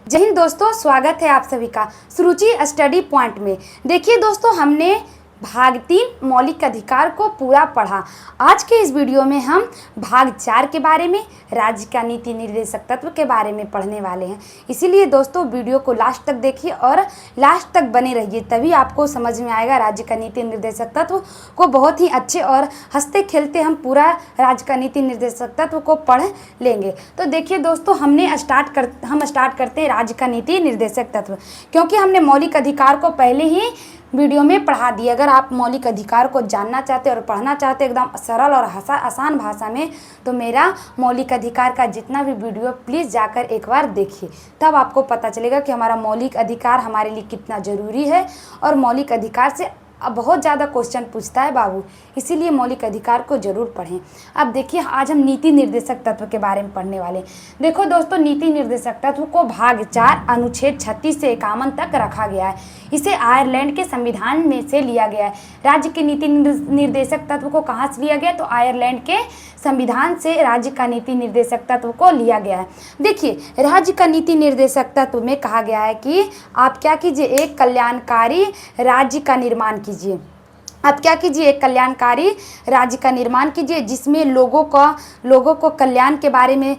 जय हिंद दोस्तों, स्वागत है आप सभी का सुरुचि स्टडी पॉइंट में। देखिए दोस्तों, हमने भाग 3 मौलिक अधिकार को पूरा पढ़ा। आज के इस वीडियो में हम भाग 4 के बारे में, राज्य का नीति निर्देशक तत्व के बारे में पढ़ने वाले हैं। इसीलिए दोस्तों वीडियो को लास्ट तक देखिए और लास्ट तक बने रहिए, तभी आपको समझ में आएगा। राज्य का नीति निर्देशक तत्व को बहुत ही अच्छे और हंसते खेलते हम पूरा राज्य का नीति निर्देशक तत्व को पढ़ लेंगे। तो देखिए दोस्तों, हम स्टार्ट करते हैं राज्य का नीति निर्देशक तत्व, क्योंकि हमने मौलिक अधिकार को पहले ही वीडियो में पढ़ा दिया। अगर आप मौलिक अधिकार को जानना चाहते और पढ़ना चाहते एकदम सरल और आसान भाषा में, तो मेरा मौलिक अधिकार का जितना भी वीडियो प्लीज़ जाकर एक बार देखिए, तब आपको पता चलेगा कि हमारा मौलिक अधिकार हमारे लिए कितना ज़रूरी है। और मौलिक अधिकार से अब बहुत ज़्यादा क्वेश्चन पूछता है बाबू, इसीलिए मौलिक अधिकार को जरूर पढ़ें। अब देखिए, आज हम नीति निर्देशक तत्व के बारे में पढ़ने वाले। देखो दोस्तों, नीति निर्देशक तत्व को भाग 4 अनुच्छेद 36 से 51 तक रखा गया है। इसे आयरलैंड के संविधान में से लिया गया है। राज्य के नीति निर्देशक तत्व को कहाँ से लिया गया? तो आयरलैंड के संविधान से राज्य का नीति निर्देशक तत्व को लिया गया है। देखिए, राज्य का नीति निर्देशक तत्व में कहा गया है कि आप क्या कीजिए, एक कल्याणकारी राज्य का निर्माण कीजिए। आप क्या कीजिए, एक कल्याणकारी राज्य का निर्माण कीजिए, जिसमें लोगों को कल्याण के बारे में,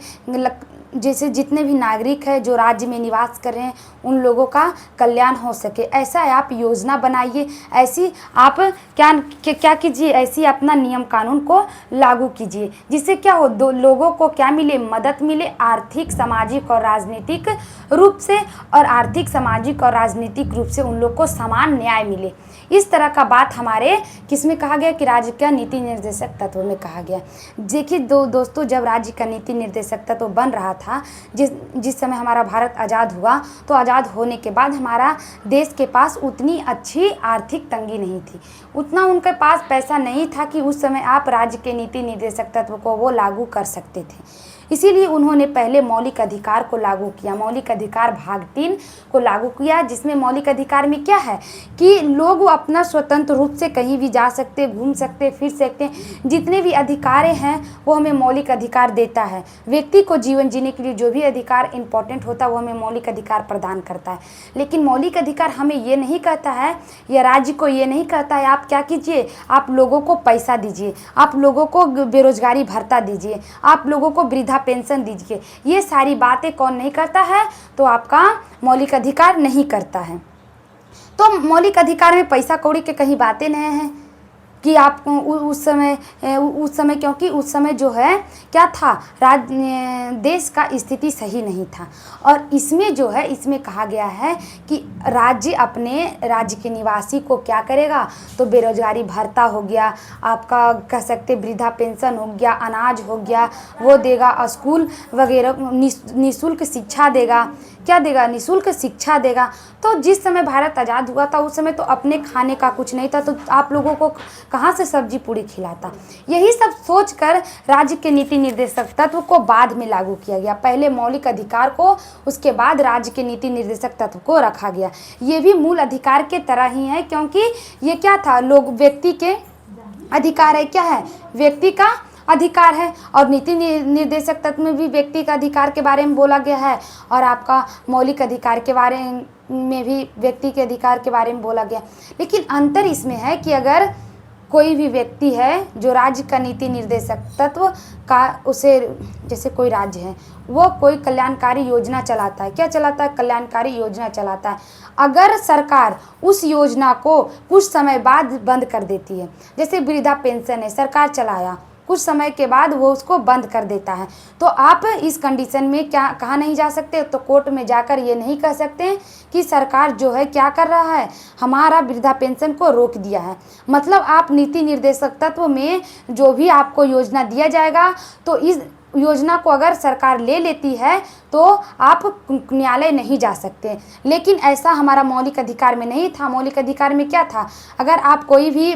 जैसे जितने भी नागरिक हैं जो राज्य में निवास कर रहे हैं, उन लोगों का कल्याण हो सके, ऐसा आप योजना बनाइए। ऐसी आप क्या कीजिए, ऐसी अपना नियम कानून को लागू कीजिए, जिससे क्या हो, लोगों को क्या मिले, मदद मिले, आर्थिक, सामाजिक और राजनीतिक रूप से, और आर्थिक, सामाजिक और राजनीतिक रूप से उन लोग को समान न्याय मिले। इस तरह का बात हमारे किस में कहा गया कि राज्य का नीति निर्देशक तत्व में कहा गया। देखिए दोस्तों, जब राज्य का नीति निर्देशक तत्व बन रहा था, जिस समय हमारा भारत आज़ाद हुआ, तो आज़ाद होने के बाद हमारा देश के पास उतनी अच्छी आर्थिक तंगी नहीं थी, उतना उनके पास पैसा नहीं था कि उस समय आप राज्य के नीति निर्देशक तत्व को वो लागू कर सकते थे। इसीलिए उन्होंने पहले मौलिक अधिकार को लागू किया। मौलिक अधिकार भाग 3 को लागू किया, जिसमें मौलिक अधिकार में क्या है कि लोग अपना स्वतंत्र रूप से कहीं भी जा सकते, घूम सकते, फिर सकते, जितने भी अधिकार हैं वो हमें मौलिक अधिकार देता है। व्यक्ति को जीवन जीने के लिए जो भी अधिकार इंपॉर्टेंट होता है वो हमें मौलिक अधिकार प्रदान करता है। लेकिन मौलिक अधिकार हमें ये नहीं कहता है, या राज्य को ये नहीं कहता है आप क्या कीजिए, आप लोगों को पैसा दीजिए, आप लोगों को बेरोजगारी भत्ता दीजिए, आप लोगों को वृद्धा पेंशन दीजिए। ये सारी बातें कौन नहीं करता है? तो आपका मौलिक अधिकार नहीं करता है। तो मौलिक अधिकार में पैसा कौड़ी के कहीं बातें नहीं हैं कि आप उस समय क्योंकि उस समय जो है क्या था, देश का स्थिति सही नहीं था। और इसमें जो है, इसमें कहा गया है कि राज्य अपने राज्य के निवासी को क्या करेगा, तो बेरोजगारी भत्ता हो गया, आपका कह सकते वृद्धा पेंशन हो गया, अनाज हो गया, वो देगा, स्कूल वगैरह निःशुल्क शिक्षा देगा। क्या देगा? निःशुल्क शिक्षा देगा। तो जिस समय भारत आज़ाद हुआ था, उस समय तो अपने खाने का कुछ नहीं था, तो आप लोगों को कहाँ से सब्जी पूरी खिलाता? यही सब सोचकर राज्य के नीति निर्देशक तत्व को बाद में लागू किया गया। पहले मौलिक अधिकार को, उसके बाद राज्य के नीति निर्देशक तत्व को रखा गया। ये भी मूल अधिकार के तरह ही है, क्योंकि ये क्या था, व्यक्ति के अधिकार है, क्या है, व्यक्ति का अधिकार है। और नीति निर्देशक तत्व में भी व्यक्ति का अधिकार के बारे में बोला गया है, और आपका मौलिक अधिकार के बारे में भी व्यक्ति के अधिकार के बारे में बोला गया। लेकिन अंतर इसमें है कि अगर कोई भी व्यक्ति है जो राज्य का नीति निर्देशक तत्व का, उसे, जैसे कोई राज्य है, वो कोई कल्याणकारी योजना चलाता है, क्या चलाता है, कल्याणकारी योजना चलाता है। अगर सरकार उस योजना को कुछ समय बाद बंद कर देती है, जैसे वृद्धा पेंशन है, सरकार चलाया, कुछ समय के बाद वो उसको बंद कर देता है, तो आप इस कंडीशन में क्या कहाँ नहीं जा सकते, तो कोर्ट में जाकर ये नहीं कह सकते कि सरकार जो है क्या कर रहा है, हमारा वृद्धा पेंशन को रोक दिया है। मतलब आप नीति निर्देशक तत्व में जो भी आपको योजना दिया जाएगा, तो इस योजना को अगर सरकार ले लेती है तो आप न्यायालय नहीं जा सकते। लेकिन ऐसा हमारा मौलिक अधिकार में नहीं था। मौलिक अधिकार में क्या था, अगर आप कोई भी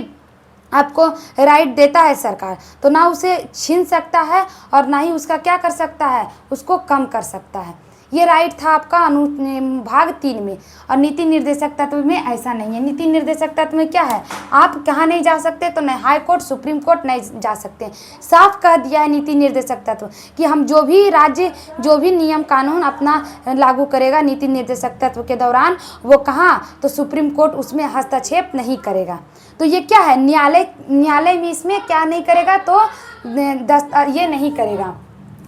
आपको राइट देता है सरकार, तो ना उसे छीन सकता है और ना ही उसका क्या कर सकता है, उसको कम कर सकता है। ये राइट था आपका भाग 3 में। और नीति निर्देशक तत्व में ऐसा नहीं है। नीति निर्देशक तत्व में क्या है, आप कहाँ नहीं जा सकते, तो नहीं हाई कोर्ट सुप्रीम कोर्ट नहीं जा सकते। साफ कह दिया है नीति निर्देशक तत्व कि हम जो भी राज्य जो भी नियम कानून अपना लागू करेगा नीति निर्देशक तत्व के दौरान, वो कहाँ, तो सुप्रीम कोर्ट उसमें हस्तक्षेप नहीं करेगा। तो ये क्या है, न्यायालय में इसमें क्या नहीं करेगा, तो ये नहीं करेगा,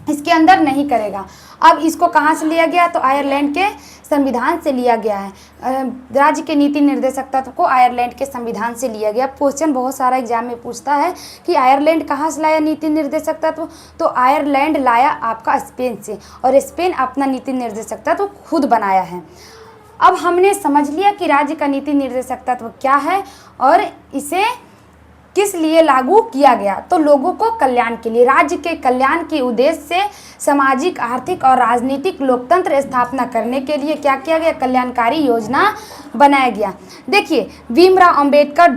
इसके अंदर नहीं करेगा। अब इसको कहाँ से लिया गया, तो आयरलैंड के संविधान से लिया गया है। राज्य के नीति निर्देशक तत्व को आयरलैंड के संविधान से लिया गया। क्वेश्चन बहुत सारा एग्जाम में पूछता है कि आयरलैंड कहाँ से लाया नीति निर्देशक तत्व, तो आयरलैंड लाया आपका स्पेन से, और स्पेन अपना नीति निर्देशक तत्व खुद बनाया है। अब हमने समझ लिया कि राज्य का नीति निर्देशक तत्व क्या है और इसे किस लिए लागू किया गया, तो लोगों को कल्याण के लिए, राज्य के कल्याण के उद्देश्य से सामाजिक, आर्थिक और राजनीतिक लोकतंत्र स्थापना करने के लिए क्या किया गया, कल्याणकारी योजना बनाया गया। देखिए भीमराव अंबेडकर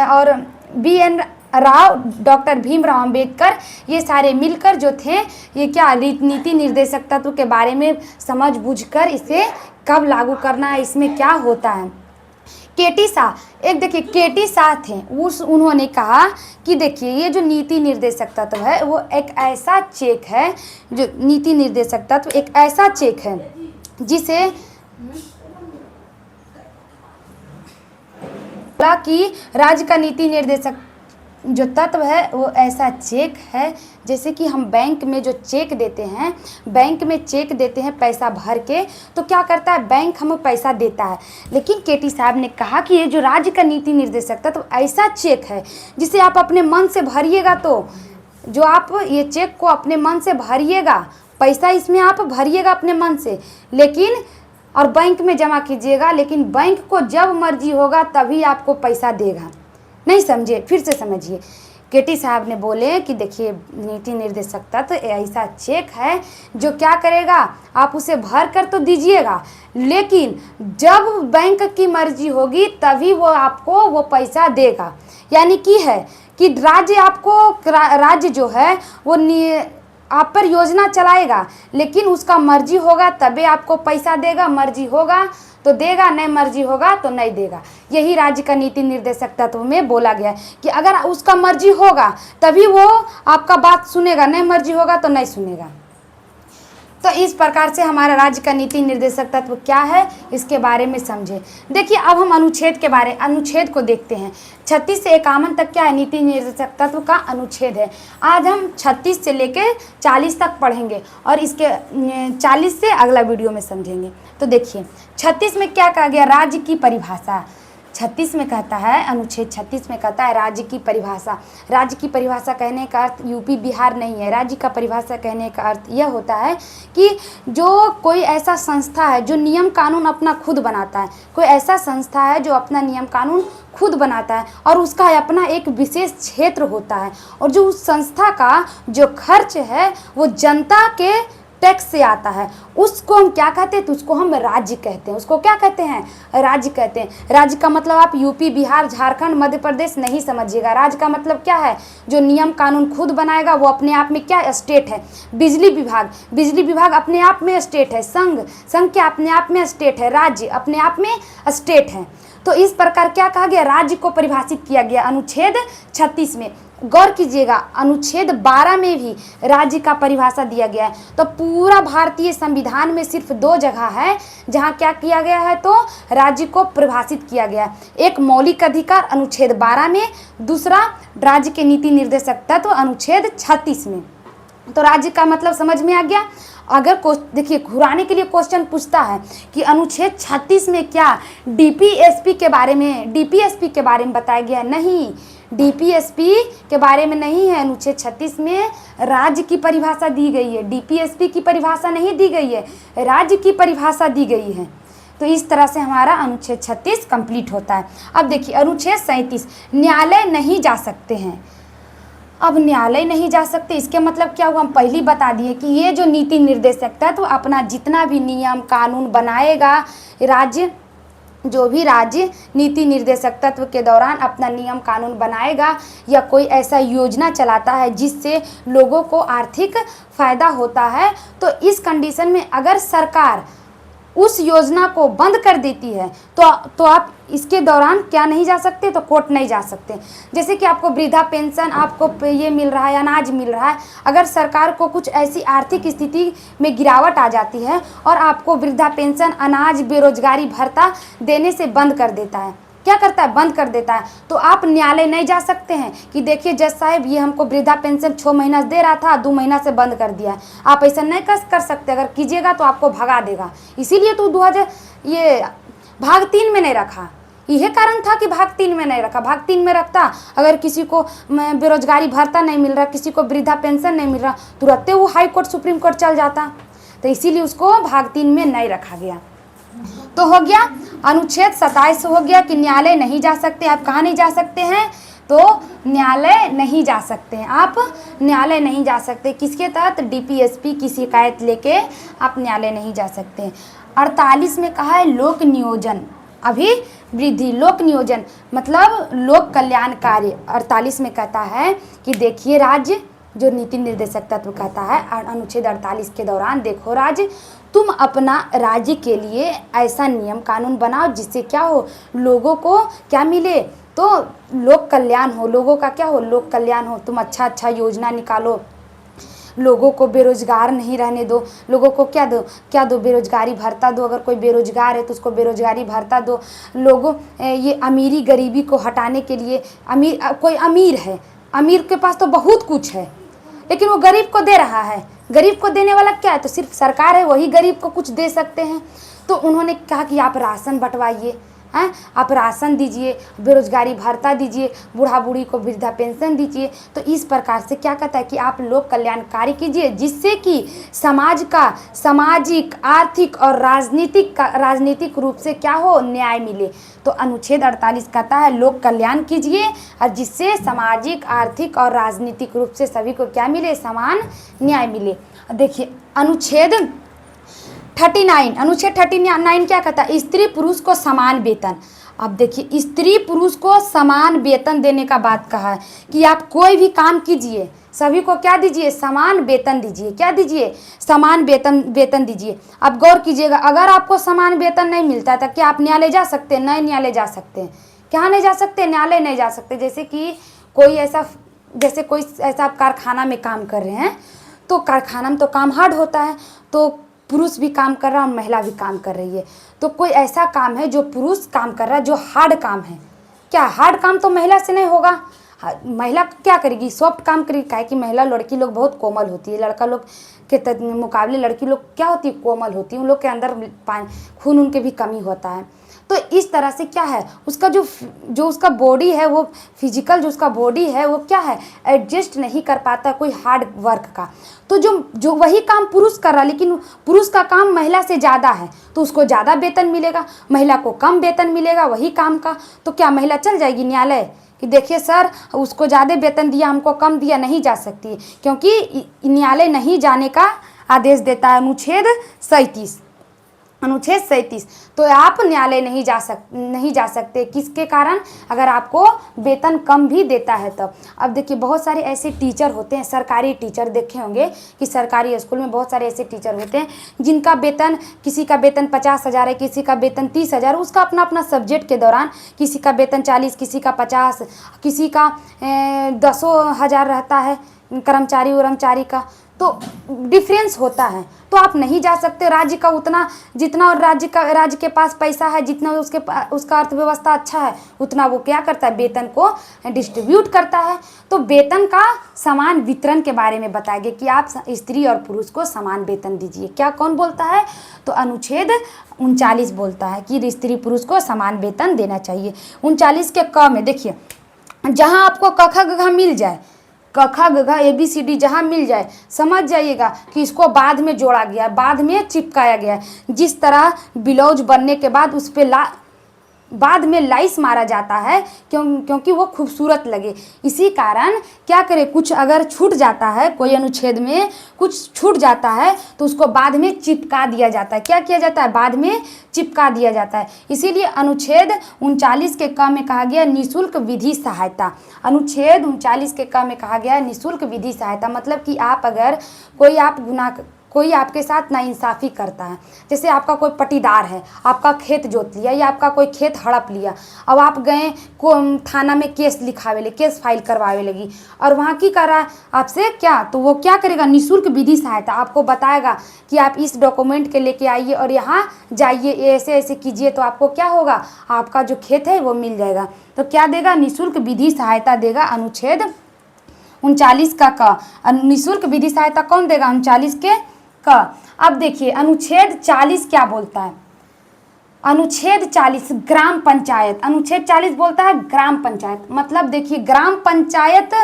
और BN राव, डॉक्टर भीमराव अंबेडकर, ये सारे मिलकर जो थे, ये क्या नीति निर्देशक तत्व के बारे में समझ बूझकर इसे कब लागू करना है, इसमें क्या होता है। केटी शाह, एक देखिए केटी शाह थे, उन्होंने कहा कि देखिए ये जो नीति निर्देशक तत्व है वो एक ऐसा चेक है, जो नीति निर्देशक तत्व एक ऐसा चेक है जिसे कि राज्य का नीति निर्देशक जो तत्व है वो ऐसा चेक है, जैसे कि हम बैंक में जो चेक देते हैं, बैंक में चेक देते हैं पैसा भर के, तो क्या करता है बैंक हमें पैसा देता है। लेकिन केटी साहब ने कहा कि ये जो राज्य का नीति निर्देशक तत्व ऐसा चेक है जिसे आप अपने मन से भरिएगा, तो जो आप ये चेक को अपने मन से भरिएगा, पैसा इसमें आप भरिएगा अपने मन से, लेकिन और बैंक में जमा कीजिएगा, लेकिन बैंक को जब मर्जी होगा तभी आपको पैसा देगा। नहीं समझे, फिर से समझिए। केटी साहब ने बोले कि देखिए नीति निर्देशक तत्व ऐसा चेक है जो क्या करेगा, आप उसे भर कर तो दीजिएगा, लेकिन जब बैंक की मर्जी होगी तभी वो आपको वो पैसा देगा। यानी कि है कि राज्य जो है वो आप पर योजना चलाएगा, लेकिन उसका मर्जी होगा तभी आपको पैसा देगा, मर्जी होगा तो देगा, नहीं मर्जी होगा तो नहीं देगा। यही राज्य का नीति निर्देशक तत्व में बोला गया है कि अगर उसका मर्जी होगा तभी वो आपका बात सुनेगा, नहीं मर्जी होगा तो नहीं सुनेगा। तो इस प्रकार से हमारा राज्य का नीति निर्देशक तत्व क्या है, इसके बारे में समझे। देखिए अब हम अनुच्छेद को देखते हैं। 36 से 51 तक क्या है, नीति निर्देशक तत्व का अनुच्छेद है। आज हम 36 से लेकर 40 तक पढ़ेंगे और इसके 40 से अगला वीडियो में समझेंगे। तो देखिए 36 में क्या कहा गया, राज्य की परिभाषा। 36 में कहता है, अनुच्छेद 36 में कहता है राज्य की परिभाषा। राज्य की परिभाषा कहने का अर्थ यूपी बिहार नहीं है। राज्य का परिभाषा कहने का अर्थ यह होता है कि जो कोई ऐसा संस्था है जो नियम कानून अपना खुद बनाता है, कोई ऐसा संस्था है जो अपना नियम कानून खुद बनाता है और उसका अपना एक विशेष क्षेत्र होता है, और जो उस संस्था का जो खर्च है वो जनता के टैक्स से आता है, उसको हम क्या कहते हैं, तो उसको हम राज्य कहते हैं। उसको क्या कहते हैं, राज्य कहते हैं। राज्य का मतलब आप यूपी बिहार झारखंड मध्य प्रदेश नहीं समझिएगा। राज्य का मतलब क्या है, जो नियम कानून खुद बनाएगा वो अपने आप में क्या स्टेट है। बिजली विभाग अपने आप में स्टेट है। संघ क्या अपने आप में स्टेट है। राज्य अपने आप में स्टेट है। तो इस प्रकार क्या कहा गया, राज्य को परिभाषित किया गया अनुच्छेद 36 में। गौर कीजिएगा अनुच्छेद 12 में भी राज्य का परिभाषा दिया गया है। तो पूरा भारतीय संविधान में सिर्फ 2 जगह है जहां क्या किया गया है, तो राज्य को परिभाषित किया गया है। एक मौलिक अधिकार अनुच्छेद 12 में, दूसरा राज्य के नीति निर्देशक तत्व अनुच्छेद 36 में। तो राज्य का मतलब समझ में आ गया। अगर देखिए घुराने के लिए क्वेश्चन पूछता है कि अनुच्छेद 36 में क्या डीपीएसपी के बारे में बताया गया, नहीं, डीपीएसपी के बारे में नहीं है। अनुच्छेद 36 में राज्य की परिभाषा दी गई है, डीपीएसपी की परिभाषा नहीं दी गई है, राज्य की परिभाषा दी गई है। तो इस तरह से हमारा अनुच्छेद 36 कंप्लीट होता है। अब देखिए अनुच्छेद 37, न्यायालय नहीं जा सकते हैं। अब न्यायालय नहीं जा सकते, इसके मतलब क्या हुआ, हम पहले ही बता दिए कि ये जो नीति निर्देशक तत्व अपना जितना भी नियम कानून बनाएगा राज्य, जो भी राज्य नीति निर्देशक तत्व के दौरान अपना नियम कानून बनाएगा या कोई ऐसा योजना चलाता है जिससे लोगों को आर्थिक फ़ायदा होता है, तो इस कंडीशन में अगर सरकार उस योजना को बंद कर देती है तो आप इसके दौरान क्या नहीं जा सकते, तो कोर्ट नहीं जा सकते। जैसे कि आपको वृद्धा पेंशन, आपको ये मिल रहा है, अनाज मिल रहा है, अगर सरकार को कुछ ऐसी आर्थिक स्थिति में गिरावट आ जाती है और आपको वृद्धा पेंशन, अनाज, बेरोजगारी भत्ता देने से बंद कर देता है, क्या करता है, बंद कर देता है, तो आप न्यायालय नहीं जा सकते हैं कि देखिए जज साहब ये हमको वृद्धा पेंशन 6 महीना दे रहा था, 2 महीना से बंद कर दिया है। आप ऐसा नहीं कर सकते, अगर कीजिएगा तो आपको भगा देगा। इसीलिए तो 2000 ये भाग 3 में नहीं रखा, यह कारण था कि भाग 3 में नहीं रखा। भाग 3 में रखता, अगर किसी को बेरोजगारी भत्ता नहीं मिल रहा, किसी को वृद्धा पेंशन नहीं मिल रहा, तुरंत वो हाई कोर्ट, सुप्रीम कोर्ट चल जाता। तो इसीलिए उसको भाग 3 में नहीं रखा गया। तो हो गया अनुच्छेद 27 हो गया कि न्यायालय नहीं जा सकते। आप कहाँ नहीं जा सकते हैं, तो न्यायालय नहीं जा सकते हैं, आप न्यायालय नहीं जा सकते। किसके तहत, डीपीएसपी की शिकायत लेके आप न्यायालय नहीं जा सकते हैं। 48 में कहा है लोक नियोजन अभिवृद्धि। लोक नियोजन मतलब लोक कल्याण कार्य। 48 में कहता है कि देखिए राज्य, जो नीति निर्देशक तत्व कहता है अनुच्छेद 48 के दौरान, देखो राज्य तुम अपना राज्य के लिए ऐसा नियम कानून बनाओ जिससे क्या हो, लोगों को क्या मिले, तो लोक कल्याण हो, लोगों का क्या हो, लोक कल्याण हो। तुम अच्छा योजना निकालो, लोगों को बेरोजगार नहीं रहने दो, लोगों को क्या दो, बेरोजगारी भत्ता दो। अगर कोई बेरोजगार है तो उसको बेरोजगारी भत्ता दो। लोगों ये अमीरी गरीबी को हटाने के लिए, कोई अमीर है, अमीर के पास तो बहुत कुछ है लेकिन वो गरीब को दे रहा है, गरीब को देने वाला क्या है, तो सिर्फ सरकार है, वही गरीब को कुछ दे सकते हैं। तो उन्होंने कहा कि आप राशन बंटवाइए, हैं, आप राशन दीजिए, बेरोजगारी भत्ता दीजिए, बूढ़ा बूढ़ी को वृद्धा पेंशन दीजिए। तो इस प्रकार से क्या कहता है कि आप लोक कल्याण कार्य कीजिए जिससे कि समाज का सामाजिक, आर्थिक और राजनीतिक रूप से क्या हो, न्याय मिले। तो अनुच्छेद 48 कहता है लोक कल्याण कीजिए और जिससे सामाजिक, आर्थिक और राजनीतिक रूप से सभी को क्या मिले, समान न्याय मिले। देखिए अनुच्छेद 39 क्या कहता है, स्त्री पुरुष को समान वेतन। अब देखिए स्त्री पुरुष को समान वेतन देने का बात कहा है कि आप कोई भी काम कीजिए, सभी को क्या दीजिए, समान वेतन दीजिए। क्या दीजिए, समान वेतन दीजिए। अब गौर कीजिएगा, अगर आपको समान वेतन नहीं मिलता है तो क्या आप न्यायालय जा सकते हैं, नहीं न्यायालय जा सकते हैं। क्या नहीं जा सकते, न्यायालय नहीं जा सकते। जैसे कि कोई ऐसा आप कारखाना में काम कर रहे हैं, तो कारखाना में तो काम हार्ड होता है, तो पुरुष भी काम कर रहा है और महिला भी काम कर रही है। तो कोई ऐसा काम है जो पुरुष काम कर रहा है, जो हार्ड काम है, क्या हार्ड काम तो महिला से नहीं होगा। महिला क्या करेगी, सॉफ्ट काम करेगी। काहे कि महिला, लड़की लोग बहुत कोमल होती है, लड़का लोग के मुकाबले लड़की लोग क्या होती है, कोमल होती है। उन लोग के अंदर खून उनके भी कमी होता है। तो इस तरह से क्या है, उसका जो उसका बॉडी है, वो फिजिकल जो उसका बॉडी है वो क्या है, एडजस्ट नहीं कर पाता कोई हार्ड वर्क का। तो जो वही काम पुरुष कर रहा है, लेकिन पुरुष का काम महिला से ज़्यादा है, तो उसको ज़्यादा वेतन मिलेगा, महिला को कम वेतन मिलेगा वही काम का। तो क्या महिला चल जाएगी न्यायालय कि देखिए सर उसको ज़्यादा वेतन दिया, हमको कम दिया, नहीं जा सकती, क्योंकि न्यायालय नहीं जाने का आदेश देता है अनुच्छेद 37। तो आप न्यायालय नहीं जा सकते। किसके कारण, अगर आपको वेतन कम भी देता है तब। अब देखिए बहुत सारे ऐसे टीचर होते हैं, सरकारी टीचर देखे होंगे कि सरकारी स्कूल में बहुत सारे ऐसे टीचर होते हैं जिनका वेतन, किसी का वेतन 50,000 है, किसी का वेतन 30,000, उसका अपना अपना सब्जेक्ट के दौरान किसी का वेतन 40, किसी का 50, किसी का 10,000 रहता है कर्मचारी का, तो डिफरेंस होता है। तो आप नहीं जा सकते। राज्य का उतना, जितना राज्य के पास पैसा है, जितना उसका अर्थव्यवस्था अच्छा है, उतना वो क्या करता है, वेतन को डिस्ट्रीब्यूट करता है। तो वेतन का समान वितरण के बारे में बताया गया कि आप स्त्री और पुरुष को समान वेतन दीजिए। क्या कौन बोलता है, तो अनुच्छेद 39 बोलता है कि स्त्री पुरुष को समान वेतन देना चाहिए। 39 के क में देखिए, जहाँ आपको क ख ग घ मिल जाए, क ख ग घ ABCD जहाँ मिल जाए, समझ जाइएगा कि इसको बाद में जोड़ा गया है, बाद में चिपकाया गया है। जिस तरह ब्लाउज बनने के बाद उस पर बाद में लाइस मारा जाता है क्योंकि वो खूबसूरत लगे। इसी कारण क्या करें, कुछ अगर छूट जाता है, कोई अनुच्छेद में कुछ छूट जाता है तो उसको बाद में चिपका दिया जाता है। क्या किया जाता है? बाद में चिपका दिया जाता है। इसीलिए अनुच्छेद 39 के क में कहा गया निःशुल्क विधि सहायता। अनुच्छेद 39 के क में कहा गया है निःशुल्क विधि सहायता, मतलब कि आप अगर कोई आपके साथ नाइंसाफ़ी करता है, जैसे आपका कोई पटीदार है, आपका खेत जोत लिया या आपका कोई खेत हड़प लिया, अब आप गए थाना में केस लिखावे ले, केस फाइल करवावे लगी, और वहाँ की कर रहा है आपसे क्या, तो वो क्या करेगा? निःशुल्क विधि सहायता आपको बताएगा कि आप इस डॉक्यूमेंट के लेके आइए और यहाँ जाइए, ऐसे ऐसे कीजिए, तो आपको क्या होगा? आपका जो खेत है वो मिल जाएगा। तो क्या देगा? निःशुल्क विधि सहायता देगा अनुच्छेद 39 का क। निःशुल्क विधि सहायता कौन देगा? 39 के क। अब देखिए अनुच्छेद 40 क्या बोलता है? अनुच्छेद 40 ग्राम पंचायत, अनुच्छेद 40 बोलता है ग्राम पंचायत। मतलब देखिए ग्राम पंचायत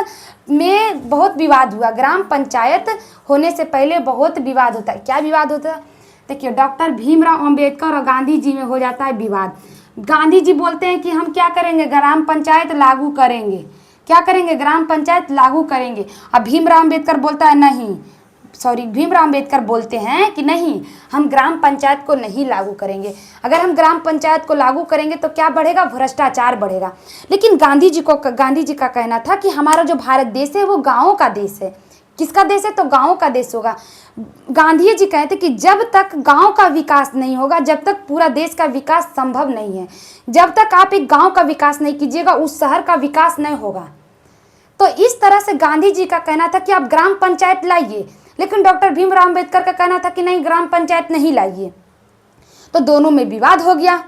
में बहुत विवाद हुआ। ग्राम पंचायत होने से पहले बहुत विवाद होता है। क्या विवाद होता है? देखिए डॉक्टर भीमराव अंबेडकर और गांधी जी में हो जाता है विवाद। गांधी जी बोलते हैं कि हम क्या करेंगे? ग्राम पंचायत लागू करेंगे। क्या करेंगे? ग्राम पंचायत लागू करेंगे। अब भीमराव अंबेडकर बोलता है नहीं, भीमराव अंबेडकर बोलते हैं कि नहीं, हम ग्राम पंचायत को नहीं लागू करेंगे। अगर हम ग्राम पंचायत को लागू करेंगे तो क्या बढ़ेगा? भ्रष्टाचार बढ़ेगा। लेकिन गांधी जी का कहना था कि हमारा जो भारत देश है वो गाँवों का देश है। किसका देश है? तो गाँव का देश होगा। गांधी जी कहते कि जब तक गांव का विकास नहीं होगा, जब तक पूरा देश का विकास संभव नहीं है। जब तक आप एक गांव का विकास नहीं कीजिएगा, उस शहर का विकास नहीं होगा। तो इस तरह से गांधी जी का कहना था कि आप ग्राम पंचायत लाइए, लेकिन डॉक्टर भीमराव अंबेडकर का कहना था कि नहीं, ग्राम पंचायत नहीं लाइए। तो दोनों में विवाद हो गया।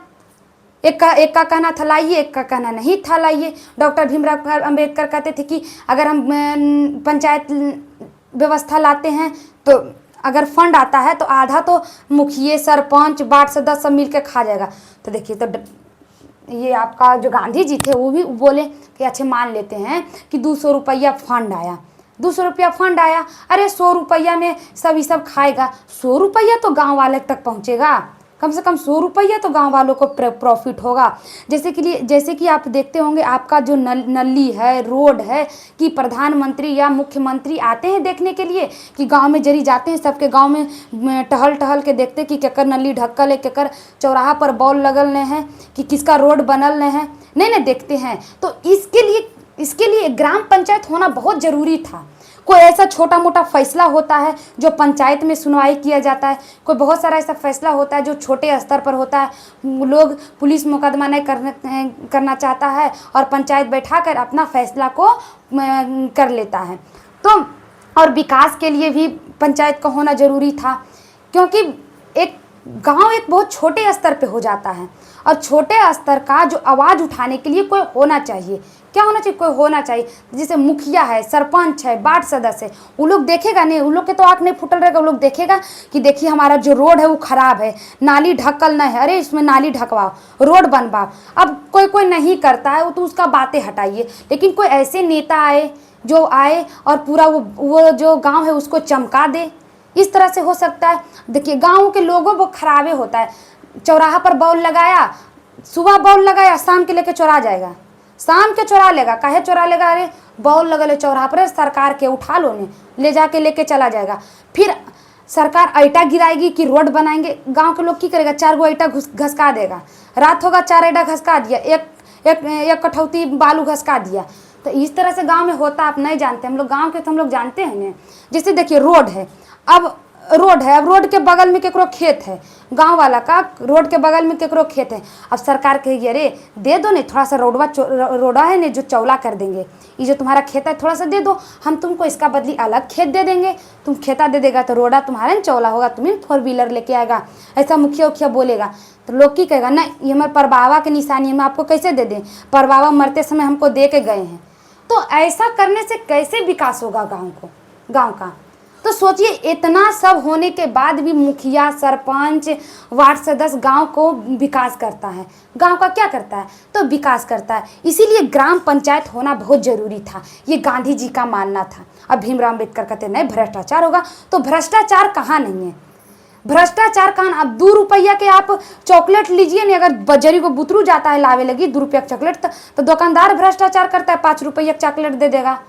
एक का कहना था लाइए, एक का कहना नहीं था लाइए। डॉक्टर भीमराव अंबेडकर कहते थे कि अगर हम पंचायत व्यवस्था लाते हैं तो अगर फंड आता है तो आधा तो मुखिया, सरपंच, वार्ड सदस्य सब मिलकर खा जाएगा। तो देखिए, तो ये आपका जो गांधी जी थे वो भी बोले कि अच्छे मान लेते हैं कि 200 रुपया फंड आया, 200 रुपया फंड आया, अरे 100 रुपया में सब खाएगा। 100 रुपया तो गांव वाले तक पहुंचेगा, कम से कम 100 रुपया तो गांव वालों को प्रॉफिट होगा। जैसे कि आप देखते होंगे आपका जो नली है, रोड है, कि प्रधानमंत्री या मुख्यमंत्री आते हैं देखने के लिए कि गांव में जरी जाते हैं, सबके गांव में टहल के देखते कि केकर नली ढक्कल है, केकर चौराहा पर बॉल लगल नहीं है, कि किसका रोड बनल नहीं है, नहीं देखते हैं। तो इसके लिए ग्राम पंचायत होना बहुत ज़रूरी था। कोई ऐसा छोटा मोटा फैसला होता है जो पंचायत में सुनवाई किया जाता है, कोई बहुत सारा ऐसा फैसला होता है जो छोटे स्तर पर होता है, लोग पुलिस मुकदमा नहीं करना चाहता है और पंचायत बैठाकर अपना फैसला को कर लेता है। तो और विकास के लिए भी पंचायत का होना ज़रूरी था, क्योंकि एक गांव एक बहुत छोटे स्तर पे हो जाता है और छोटे स्तर का जो आवाज़ उठाने के लिए कोई होना चाहिए। क्या होना चाहिए? कोई होना चाहिए। जैसे मुखिया है, सरपंच है, वार्ड सदस्य है, वो लोग देखेगा नहीं, उन लोग के तो आँख नहीं फूटल रहेगा, वो लोग देखेगा कि देखिए हमारा जो रोड है वो ख़राब है, नाली ढक्कल नहीं है, अरे इसमें नाली ढकवाओ, रोड बनवाओ। अब कोई नहीं करता है, वो तो उसका बातें हटाइए, लेकिन कोई ऐसे नेता आए जो आए और पूरा वो जो गाँव है उसको चमका दे, इस तरह से हो सकता है। देखिए गाँव के लोगों को खराबे होता है, चौराहा पर बॉल लगाया, सुबह बॉल लगाया, शाम के लेके चोरा जाएगा, शाम के चोरा लेगा। काहे चोरा लेगा? अरे बॉल लगल है चौराहा पर, सरकार के उठा लो ने, ले जाके लेके चला जाएगा। फिर सरकार ईटा गिराएगी कि रोड बनाएंगे, गांव के लोग की करेगा? 4 गो ईटा घसका देगा, रात होगा 4 ईटा घसका दिया, एक कठौती बालू घसका दिया। तो इस तरह से गांव में होता, आप नहीं जानते, हम लोग गांव के तो हम लोग जानते हैं ना। जैसे देखिए रोड है, अब रोड के बगल में केकरो खेत है, गांव वाला का रोड के बगल में केकरो खेत है। अब सरकार कहेगी अरे दे दो नहीं, थोड़ा सा रोडा है नहीं जो चौला कर देंगे, ये जो तुम्हारा खेत है थोड़ा सा दे दो, हम तुमको इसका बदली अलग खेत दे देंगे, तुम खेता दे देगा तो रोडा तुम्हारा न चौला होगा, तुम्हें 4 व्हीलर लेके आएगा। ऐसा मुखिया बोलेगा तो लोग की कहेगा नहीं, ये हमारे परबावा की निशानी, हम आपको कैसे दे दें, परबावा मरते समय हमको दे के गए हैं। तो ऐसा करने से कैसे विकास होगा गाँव का? तो सोचिए इतना सब होने के बाद भी मुखिया, सरपंच, वार्ड सदस्य गांव को विकास करता है। गांव का क्या करता है? तो विकास करता है। इसीलिए ग्राम पंचायत होना बहुत ज़रूरी था, ये गांधी जी का मानना था। अब भीमराव अंबेडकर कहते नहीं भ्रष्टाचार होगा, तो भ्रष्टाचार कहाँ नहीं है? भ्रष्टाचार कान। अब 2 रुपया के आप चॉकलेट लीजिए नहीं, अगर बजरी को बुतरू जाता है लावे लगी 2 रुपया चॉकलेट, तो दुकानदार भ्रष्टाचार करता है, 5 रुपया चॉकलेट दे देगा।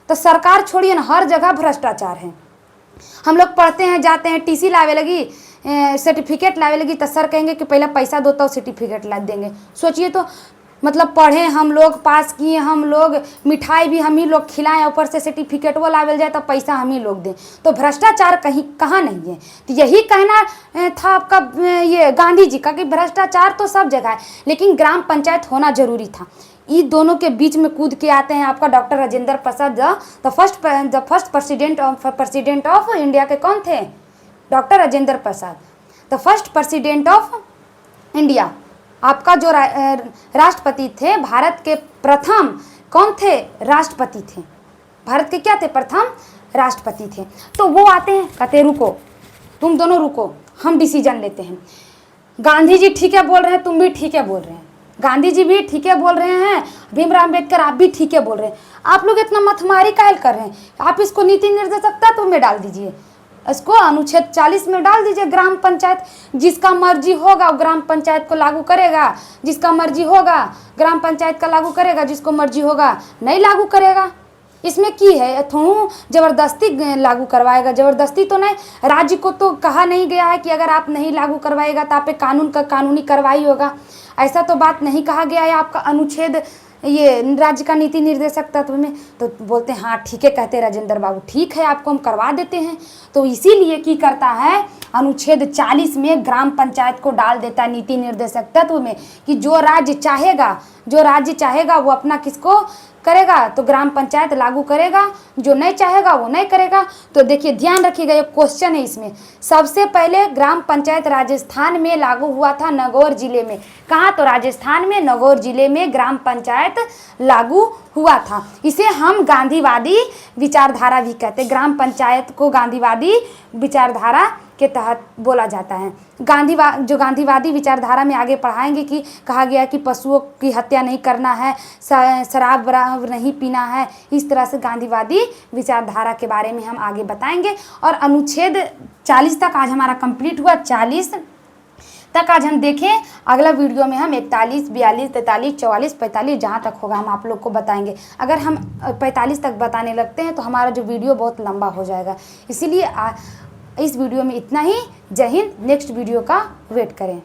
तो सरकार छोड़िए ना, हर जगह भ्रष्टाचार है। हम लोग पढ़ते हैं, जाते हैं, टीसी लावे लगी, सर्टिफिकेट लावे लगी, तो सर कहेंगे कि पहले पैसा दो तो सर्टिफिकेट ला देंगे। सोचिए तो, मतलब पढ़े हम लोग, पास किए हम लोग, मिठाई भी हम ही लोग खिलाएं, ऊपर से सर्टिफिकेट वो लावेल जाए तो पैसा हम ही लोग दें। तो भ्रष्टाचार कहीं कहाँ नहीं है। तो यही कहना था आपका ये गांधी जी का कि भ्रष्टाचार तो सब जगह है, लेकिन ग्राम पंचायत होना जरूरी था। इन दोनों के बीच में कूद के आते हैं आपका doctor Rajendra Prasad, the first president of India के कौन थे? Doctor Rajendra Prasad, the first president of India. आपका जो राष्ट्रपति थे, भारत के प्रथम कौन थे? राष्ट्रपति थे। भारत के क्या थे? प्रथम राष्ट्रपति थे। तो वो आते हैं, कहते रुको, तुम दोनों रुको, हम डिसीजन लेते हैं। गांधी जी ठीक है बोल रहे हैं, तुम भी ठीक है बोल रहे हैं, गांधी जी भी ठीक है बोल रहे हैं, भीमराव अम्बेडकर आप भी ठीक है बोल रहे हैं। आप लोग इतना मथमारी कायल कर रहे हैं? आप इसको नीति निर्देशक तत्व में डाल दीजिए, इसको अनुच्छेद 40 में डाल दीजिए। ग्राम पंचायत जिसका मर्जी होगा वो ग्राम पंचायत को लागू करेगा, जिसका मर्जी होगा ग्राम पंचायत का लागू करेगा, जिसको मर्जी होगा नहीं लागू करेगा। इसमें की है? थोड़ा जबरदस्ती लागू करवाएगा? जबरदस्ती तो नहीं। राज्य को तो कहा नहीं गया है कि अगर आप नहीं लागू करवाएगा तो आप पे कानून का कानूनी कार्रवाई होगा, ऐसा तो बात नहीं कहा गया है आपका अनुच्छेद ये राज्य का नीति निर्देशक तत्व में। तो बोलते हैं हाँ ठीक है, कहते राजेंद्र बाबू ठीक है, आपको हम करवा देते हैं। तो इसीलिए की करता है, अनुच्छेद 40 में ग्राम पंचायत को डाल देता है नीति निर्देशक तत्व में कि जो राज्य चाहेगा वो अपना किसको करेगा, तो ग्राम पंचायत लागू करेगा, जो नहीं चाहेगा वो नहीं करेगा। तो देखिए ध्यान रखिएगा, ये क्वेश्चन है इसमें। सबसे पहले ग्राम पंचायत राजस्थान में लागू हुआ था, नागौर जिले में। कहाँ? तो राजस्थान में, नागौर जिले में ग्राम पंचायत लागू हुआ था। इसे हम गांधीवादी विचारधारा भी कहते हैं। ग्राम पंचायत को गांधीवादी विचारधारा के तहत बोला जाता है। जो गांधीवादी विचारधारा में आगे पढ़ाएंगे कि कहा गया कि पशुओं की हत्या नहीं करना है, शराब नहीं पीना है, इस तरह से गांधीवादी विचारधारा के बारे में हम आगे बताएंगे। और अनुच्छेद 40 तक आज हमारा कंप्लीट हुआ। 40 तक आज हम देखें। अगला वीडियो में हम 41, 42, 43, 44, 45 जहाँ तक होगा हम आप लोग को बताएंगे। अगर हम 45 तक बताने लगते हैं तो हमारा जो वीडियो बहुत लंबा हो जाएगा, इसीलिए इस वीडियो में इतना ही। जय हिंद। नेक्स्ट वीडियो का वेट करें।